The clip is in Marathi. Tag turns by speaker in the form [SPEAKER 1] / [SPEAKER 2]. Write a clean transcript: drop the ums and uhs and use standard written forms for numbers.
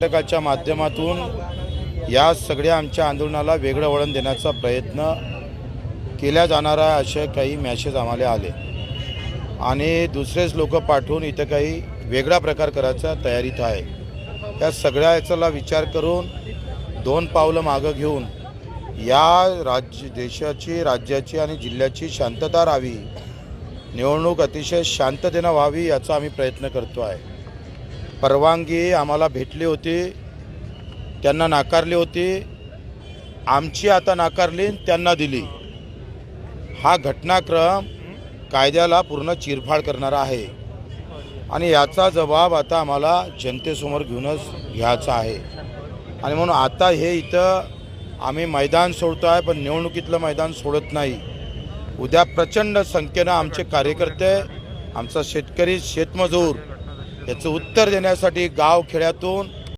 [SPEAKER 1] नाटकाच्या माध्यमातून या सगळ्या आमच्या आंदोलनाला वेगळं वळण देण्याचा प्रयत्न केला जाणार आहे असे काही मॅसेज आम्हाला आले आणि दुसरेच लोक पाठवून इथं काही वेगळा प्रकार करायचा तयारीत आहे। या सगळ्याचा विचार करून दोन पावलं मागं घेऊन या देशाची राज्याची आणि जिल्ह्याची शांतता राहावी, निवडणूक अतिशय शांततेने व्हावी याचा आम्ही प्रयत्न करतो आहे। परवानगी आम्हाला भेटली होती, त्यांना नाकारली होती, आमची आता नाकारली, त्यांना दिली। हा घटनाक्रम कायद्याला पूर्ण चिरफाड करणारा आहे आणि याचा जबाब आता आम्हाला जनतेसमोर घेऊनच घ्यायचा आहे। आणि म्हणून आता हे इथं आम्ही मैदान सोडतो आहे, पण निवडणुकीतलं मैदान सोडत नाही। उद्या प्रचंड संख्येनं आमचे कार्यकर्ते, आमचा शेतकरी, शेतमजूर याचं उत्तर देण्यासाठी गाव खेड्यातून